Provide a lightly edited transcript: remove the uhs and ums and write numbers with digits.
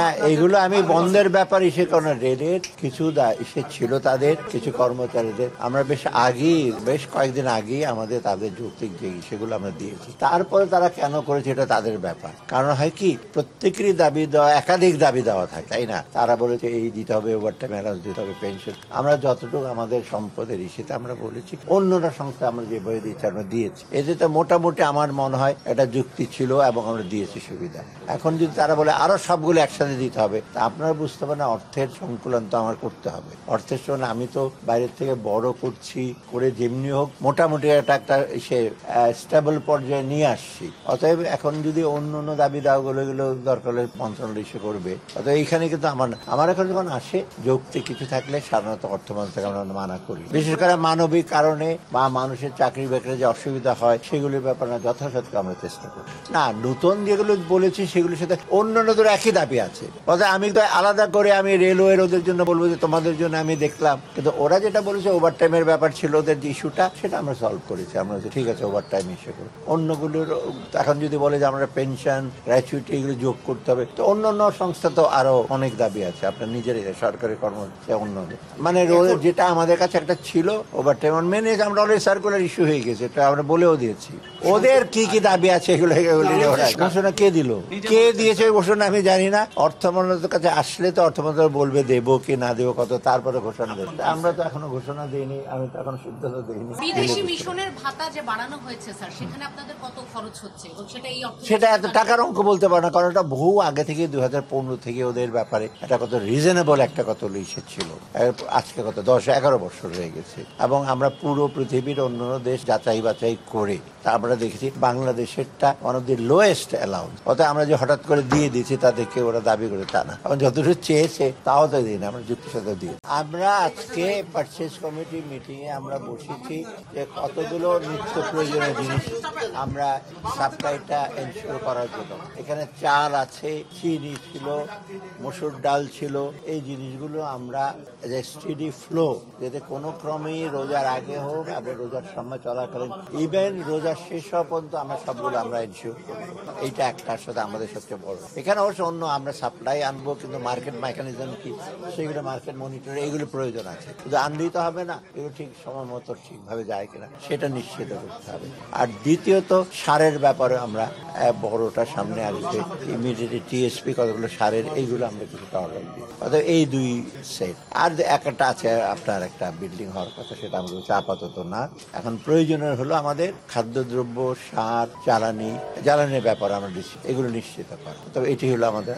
না, এগুলো আমি বন্ধের ব্যাপার ইসে কোন রেলের কিছু ইসে ছিল, তাদের কিছু কর্মচারীদের আমরা বেশ কয়েকদিন আগেই আমাদের তাদের যৌক্তিক যে সেগুলো আমরা দিয়েছি। তারপরে তারা কেন করেছে এটা তাদের ব্যাপার। কারণ হয় কি, প্রত্যেকেরই দাবি দেওয়া, একাধিক দাবি দেওয়া থাকে, তাই না? তারা বলেছে এই দিতে হবে, ওভারটাইম অ্যালাউন্স দিতে হবে, পেনশন। আমরা যতটুকু আমাদের সম্পদের ইসেতে আমরা বলেছি, অন্যরা সংস্থা আমরা যেভাবে দিচ্ছি আমরা দিয়েছি। এতে তো মোটামুটি আমার মনে হয় এটা যুক্তি ছিল এবং আমরা দিয়েছি সুবিধা। এখন যদি তারা বলে আরো সবগুলো একসাথে দিতে হবে, তা আপনারা বুঝতে পারেন অর্থের সংকুলন তো আমার করতে হবে। অর্থের সঙ্গে আমি তো বাইরের থেকে বড় করছি, করে যেমনি হোক মোটামুটি একটা সে স্টেবল পর্যায়ে নিয়ে আসছি। অতএব এখন যদি অন্য অন্য দাবি দাওয়াগুলো এগুলো দরকার হলে মন্ত্রণালয় ইস্যু করবে। অতএব এইখানে কিন্তু আমার এখন যখন আসে যৌক্তিক কিছু থাকলে সাধারণত অর্থ মন্ত্রণালয়কে আমরা মানা করি। বিশেষ করে মানবিক কারণে বা মানুষের চাকরি বাকরি যে অসুবিধা হয় সেগুলির ব্যাপারে যথাযথ আমরা চেষ্টা করি। না, নতুন যেগুলো বলেছি সেগুলোর সাথে অন্যান্যদের একই দাবি আছে। অর্থাৎ আমি তো আলাদা করে আমি রেলওয়ের ওদের জন্য বলবো যে তোমাদের জন্য আমি দেখলাম, কিন্তু ওরা যেটা বলেছে ওভারটাইমের ব্যাপার ছিল ওদের যে ইস্যুটা, সেটা আমরা সলভ করেছি। আমরা ঠিক আছে ওভারটাইম ইস্যু করি। অন্যগুলোর এখন যদি বলে যে আমরা পেনশন, গ্র্যাচুইটি এগুলো যোগ করতে হবে, তো অন্য অন্য সংস্থা তো আরো অনেক দাবি আছে। আপনার নিজেরই সরকারি কর্মচারী অন্য মানে যেটা আমাদের কাছে একটা ছিল ওভারটাইম মেনে আমরা অলরেডি সার্কুলার ইস্যু হয়ে গেছে, এটা আমরা বলেও দিয়েছি। ওদের কি কি দাবি আছে এগুলো ঘোষণা কে দিল, কে দিয়েছে ঘোষণা আমি জানি না। অর্থ মন্ত্রণালয়ের কাছে আসলে তো অর্থ মন্ত্রণালয় বলবে দেবো কি না দেবো কত, তারপরে ঘোষণা দেবে। আমরা তো এখনো ঘোষণা দিইনি, আমি তো এখন সিদ্ধান্ত দিইনি। বিদেশি মিশনের ভাতা যে বাড়ানো হয়েছে স্যার, সেখানে আপনাদের কত খরচ হচ্ছে? সেটা এত টাকার অঙ্ক বলতে পারে না, কারণ এটা বহু আগে থেকে 2015 থেকে ওদের ব্যাপারে এটা কত রিজনেবল একটা কত লিসে ছিল। আজকে কত 10-11 বছর হয়ে গেছে। এবং আমরা পুরো পৃথিবীর অন্য দেশ যাচাই বাছাই করে তা আমরা দেখেছি বাংলাদেশেরটা one of the lowest allowance. অর্থাৎ আমরা যে হঠাৎ করে দিয়ে দিচ্ছি তাদেরকে ওরা দাবি করে তা না, এবং যতটুকু চেয়েছে তাও তো দিই না, আমরা যুক্তির সাথে দিই। আমরা আজকে পারচেজ কমিটি মিটিং এ আমরা বসেছি যে কতগুলো নিত্য প্রয়োজনীয় জিনিস আমরা সাপ্লাইটা এনশিওর করার জন্য। এখানে চাল আছে, চিনি ছিল, মসুর ডাল ছিল, এই জিনিসগুলো আমরা স্টেডি ফ্লো, যাতে কোনো ক্রমেই রোজার আগে হোক এবং রোজার সময় চলাকালীন ইভেন রোজার শেষ হওয়া পর্যন্ত আমরা সবগুলো আমরা এনশিওর করবো। এইটা একটার সাথে আমাদের সবচেয়ে বড়। এখানে অবশ্য অন্য আমরা সাপ্লাই আনবো, কিন্তু মার্কেট মেকানিজম কি সেগুলো মার্কেট মনিটর এইগুলো প্রয়োজন আছে। শুধু আনলেই তো হবে না, এগুলো ঠিক সময় মতো ঠিকভাবে যায় কিনা সেটা নিশ্চিত করতে হবে। আর দ্বিতীয়ত সারের ব্যাপারে আমরা বড়টা সামনে আসবে, ইমিডিয়েটলি টিএসপি কতগুলো সারের এইগুলো আমরা কিছুটা অর্ডার দিই। অর্থাৎ এই দুই সেট। আর একটা আছে আপনার একটা বিল্ডিং হওয়ার কথা, সেটা আমরা বলছি আপাতত না। এখন প্রয়োজনীয় হলো আমাদের খাদ্যদ্রব্য, সার, জ্বালানির ব্যাপারে আমরা এগুলো নিশ্চিত করা। তবে এটি হলো আমাদের